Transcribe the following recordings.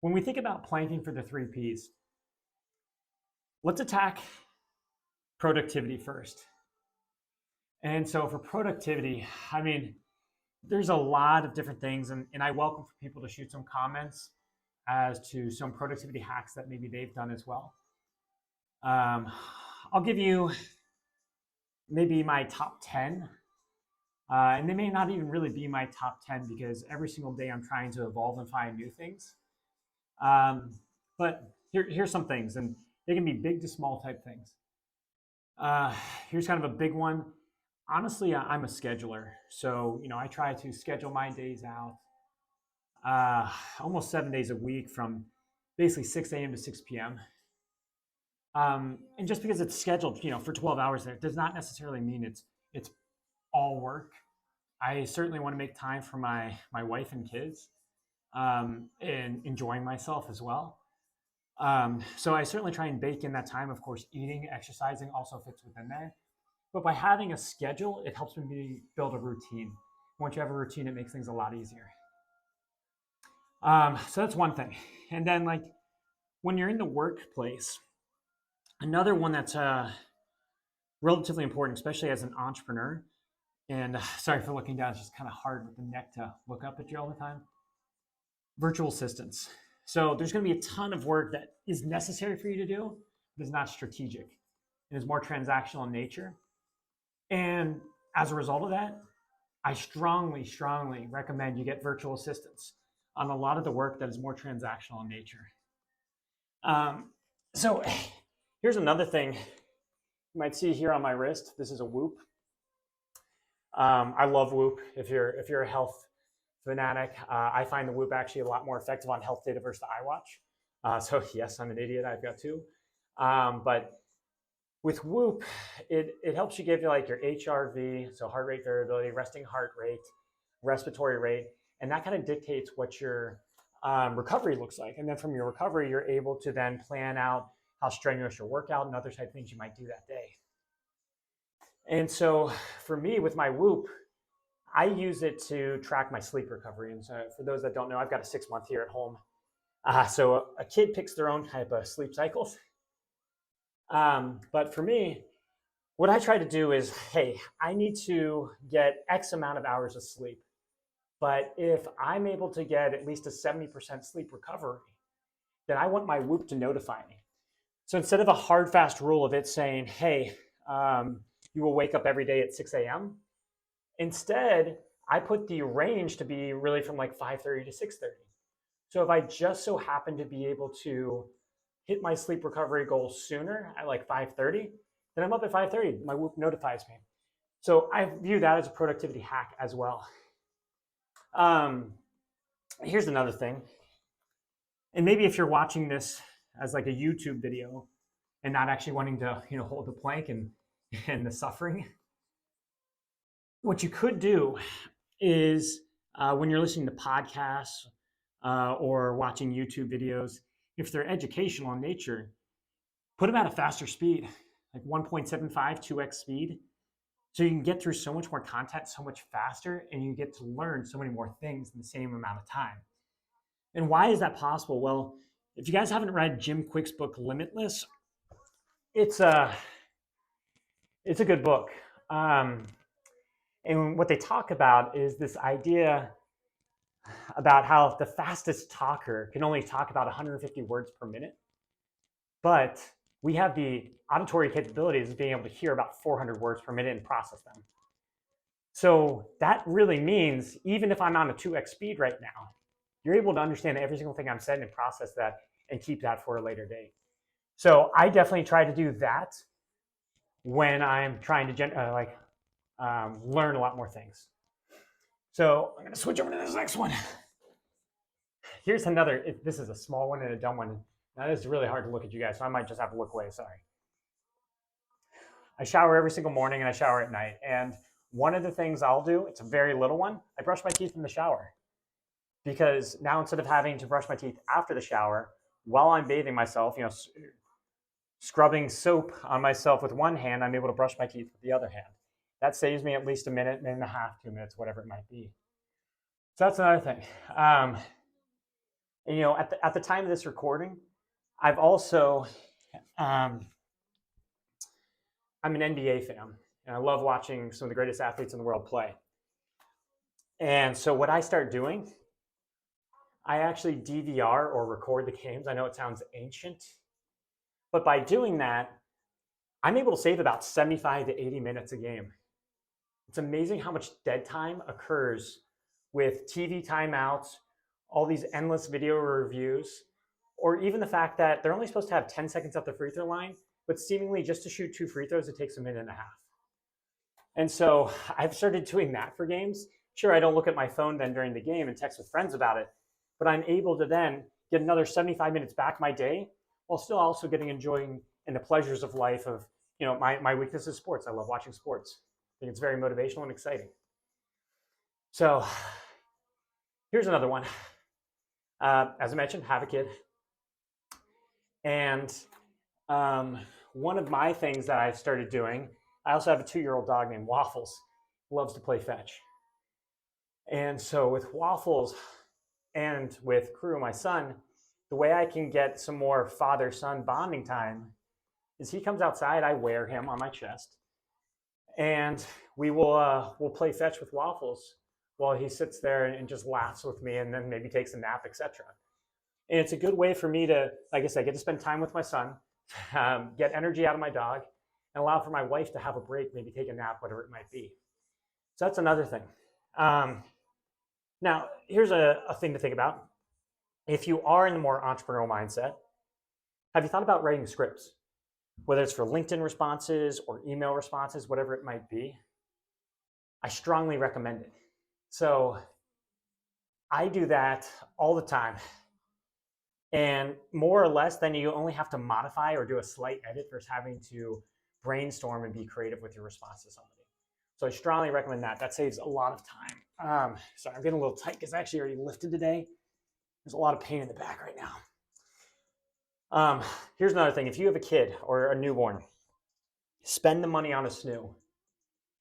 When we think about planking for the 3 Ps, let's attack productivity first. And so for productivity, I mean, there's a lot of different things, and I welcome for people to shoot some comments as to some productivity hacks that maybe they've done as well. I'll give you maybe my top 10, and they may not even really be my top 10 because every single day I'm trying to evolve and find new things. But here's some things, and they can be big to small type things. Here's kind of a big one. Honestly, I'm a scheduler. So, I try to schedule my days out almost 7 days a week from basically 6 a.m. to 6 p.m. And just because it's scheduled, for 12 hours there, does not necessarily mean it's all work. I certainly want to make time for my wife and kids, and enjoying myself as well. So I certainly try and bake in that time. Of course, eating, exercising also fits within there. But by having a schedule, it helps me build a routine. Once you have a routine, it makes things a lot easier. So that's one thing. And then, when you're in the workplace, another one that's relatively important, especially as an entrepreneur, and sorry for looking down, it's just kind of hard with the neck to look up at you all the time. Virtual assistants. So there's going to be a ton of work that is necessary for you to do, but is not strategic. It is more transactional in nature. And as a result of that, I strongly, strongly recommend you get virtual assistants on a lot of the work that is more transactional in nature. So here's another thing you might see here on my wrist. This is a Whoop. I love Whoop. If you're a health fanatic, I find the Whoop actually a lot more effective on health data versus the iWatch. So yes, I'm an idiot. I've got two. But with Whoop, it helps you give you your HRV, so heart rate variability, resting heart rate, respiratory rate, and that kind of dictates what your recovery looks like. And then from your recovery, you're able to then plan out how strenuous your workout and other type of things you might do that day. And so for me, with my Whoop, I use it to track my sleep recovery. And so for those that don't know, I've got a 6-month here at home. So a kid picks their own type of sleep cycles. But for me, what I try to do is, hey, I need to get X amount of hours of sleep. But if I'm able to get at least a 70% sleep recovery, then I want my Whoop to notify me. So instead of a hard, fast rule of it saying, hey, you will wake up every day at 6 a.m., instead, I put the range to be really from 5:30 to 6:30. So if I just so happen to be able to hit my sleep recovery goal sooner at 5:30, then I'm up at 5:30. My Whoop notifies me. So I view that as a productivity hack as well. Here's another thing. And maybe if you're watching this as a YouTube video and not actually wanting to, hold the plank and the suffering, what you could do is when you're listening to podcasts or watching YouTube videos, if they're educational in nature, put them at a faster speed, 1.75, 2x speed. So you can get through so much more content so much faster, and you get to learn so many more things in the same amount of time. And why is that possible? Well, if you guys haven't read Jim Quick's book, Limitless, it's a good book. And what they talk about is this idea about how the fastest talker can only talk about 150 words per minute. But we have the auditory capabilities of being able to hear about 400 words per minute and process them. So that really means even if I'm on a 2x speed right now, you're able to understand every single thing I'm saying and process that and keep that for a later date. So I definitely try to do that when I'm trying to learn a lot more things. So I'm going to switch over to this next one. Here's another. This is a small one and a dumb one. That is really hard to look at you guys, so I might just have to look away. Sorry. I shower every single morning and I shower at night. And one of the things I'll do, it's a very little one, I brush my teeth in the shower. Because now instead of having to brush my teeth after the shower, while I'm bathing myself, scrubbing soap on myself with one hand, I'm able to brush my teeth with the other hand. That saves me at least a minute, minute and a half, 2 minutes, whatever it might be. So that's another thing. And at the time of this recording, I've also I'm an NBA fan, and I love watching some of the greatest athletes in the world play. And so what I start doing, I actually DVR or record the games. I know it sounds ancient, but by doing that, I'm able to save about 75 to 80 minutes a game. It's amazing how much dead time occurs with TV timeouts, all these endless video reviews, or even the fact that they're only supposed to have 10 seconds at the free throw line, but seemingly just to shoot 2 free throws, it takes a minute and a half. And so I've started doing that for games. Sure, I don't look at my phone then during the game and text with friends about it, but I'm able to then get another 75 minutes back my day while still also getting enjoying in the pleasures of life of, my weakness is sports. I love watching sports. I think it's very motivational and exciting. So here's another one. As I mentioned, have a kid. And one of my things that I've started doing, I also have a 2-year-old dog named Waffles, loves to play fetch. And so with Waffles and with Crew, my son, the way I can get some more father-son bonding time is he comes outside, I wear him on my chest, and we'll play fetch with Waffles while he sits there and just laughs with me and then maybe takes a nap, etc. And it's a good way for me to, like I said, get to spend time with my son, get energy out of my dog, and allow for my wife to have a break, maybe take a nap, whatever it might be. So that's another thing. Now, here's a thing to think about. If you are in the more entrepreneurial mindset, have you thought about writing scripts? Whether it's for LinkedIn responses or email responses, whatever it might be, I strongly recommend it. So I do that all the time. And more or less, then you only have to modify or do a slight edit versus having to brainstorm and be creative with your response to somebody. So I strongly recommend that. That saves a lot of time. Sorry, I'm getting a little tight because I actually already lifted today. There's a lot of pain in the back right now. Here's another thing. If you have a kid or a newborn, spend the money on a snoo.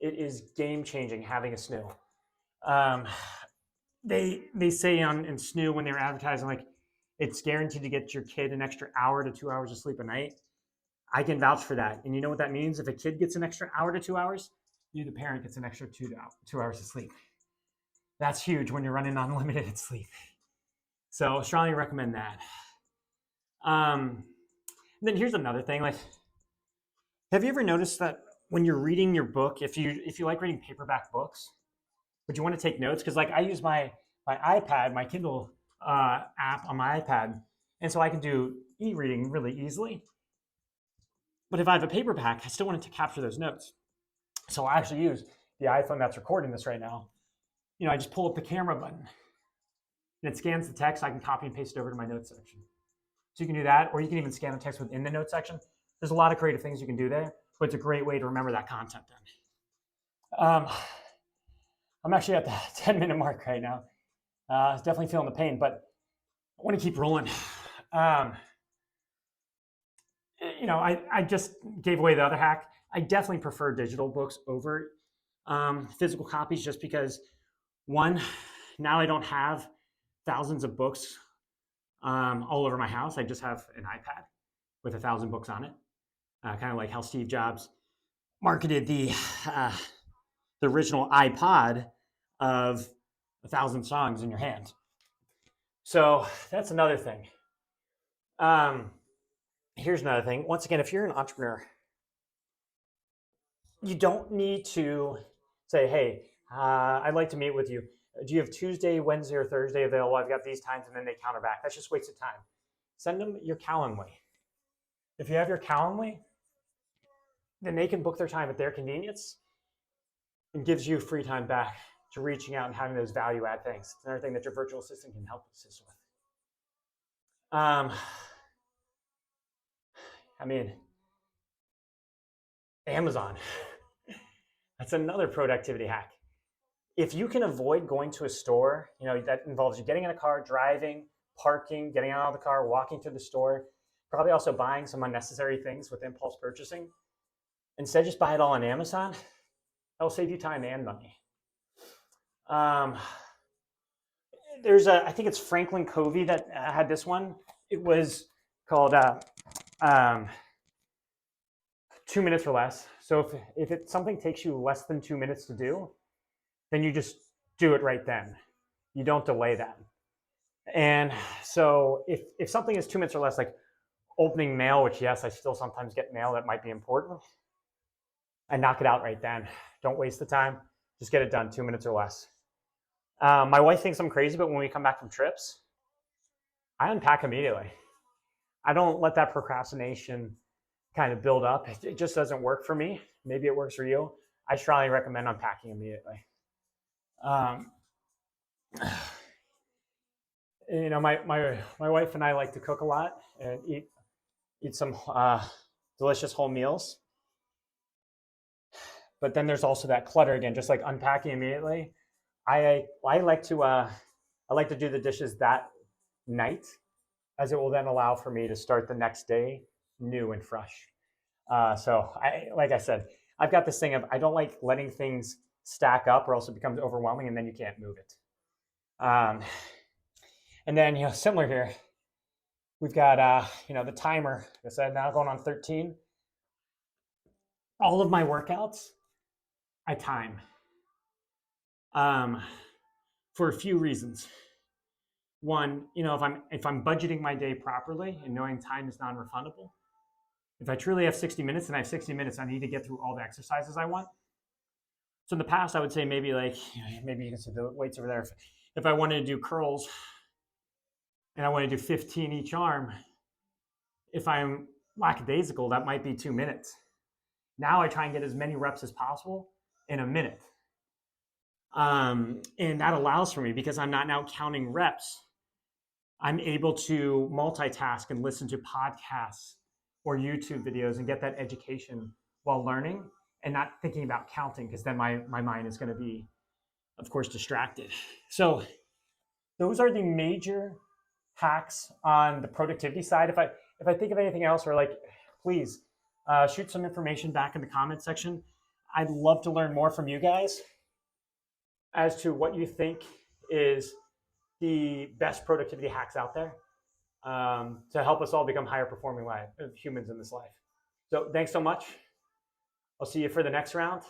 It is game-changing having a snoo. They say in snoo when they're advertising, like, it's guaranteed to get your kid an extra hour to 2 hours of sleep a night. I can vouch for that. And you know what that means? If a kid gets an extra hour to 2 hours, you, the parent, gets an extra 2 hours of sleep. That's huge when you're running unlimited sleep. So strongly recommend that. Then here's another thing. Like, have you ever noticed that when you're reading your book, if you like reading paperback books, but you want to take notes? Because like I use my iPad, my Kindle app on my iPad, and so I can do e-reading really easily. But if I have a paperback, I still wanted to capture those notes. So I actually use the iPhone that's recording this right now. I just pull up the camera button and it scans the text. I can copy and paste it over to my notes section. So you can do that, or you can even scan the text within the notes section. There's a lot of creative things you can do there, but it's a great way to remember that content then. I'm actually at the 10-minute mark right now. Definitely feeling the pain, but I want to keep rolling. I just gave away the other hack. I definitely prefer digital books over physical copies just because, one, now I don't have thousands of books all over my house. I just have an iPad with 1,000 books on it, kind of like how Steve Jobs marketed the original iPod of 1,000 songs in your hand. So that's another thing. Here's another thing. Once again, if you're an entrepreneur, you don't need to say, hey, I'd like to meet with you. Do you have Tuesday, Wednesday, or Thursday available? I've got these times, and then they counter back. That's just wasted time. Send them your Calendly. If you have your Calendly, then they can book their time at their convenience and gives you free time back to reaching out and having those value add things. It's another thing that your virtual assistant can help assist with. Amazon. That's another productivity hack. If you can avoid going to a store, that involves you getting in a car, driving, parking, getting out of the car, walking to the store, probably also buying some unnecessary things with impulse purchasing. Instead, just buy it all on Amazon. That will save you time and money. there's I think it's Franklin Covey that had this one. It was called um, 2 minutes or less. So if something takes you less than 2 minutes to do, then you just do it right then. You don't delay that. And so if something is 2 minutes or less, like opening mail, which yes, I still sometimes get mail that might be important, I knock it out right then. Don't waste the time. Just get it done, 2 minutes or less. My wife thinks I'm crazy, but when we come back from trips, I unpack immediately. I don't let that procrastination kind of build up. It just doesn't work for me. Maybe it works for you. I strongly recommend unpacking immediately. Um, my wife and I like to cook a lot and eat some delicious whole meals. But then there's also that clutter again, just like unpacking immediately. I like to do the dishes that night, as it will then allow for me to start the next day new and fresh. Like I said, I've got this thing of I don't like letting things stack up, or else it becomes overwhelming, and then you can't move it. And then similar here, we've got the timer. Like I said, now going on 13. All of my workouts, I time for a few reasons. One, if I'm budgeting my day properly and knowing time is non-refundable, if I truly have 60 minutes and I have 60 minutes, I need to get through all the exercises I want. So in the past, I would say maybe maybe you can see the weights over there. If I wanted to do curls and I want to do 15 each arm, if I'm lackadaisical, that might be 2 minutes. Now I try and get as many reps as possible in a minute. And that allows for me, because I'm not now counting reps, I'm able to multitask and listen to podcasts or YouTube videos and get that education while learning and not thinking about counting, because then my mind is going to be, of course, distracted. So those are the major hacks on the productivity side. If I think of anything else, or please shoot some information back in the comment section. I'd love to learn more from you guys as to what you think is the best productivity hacks out there to help us all become higher performing humans in this life. So thanks so much. I'll see you for the next round.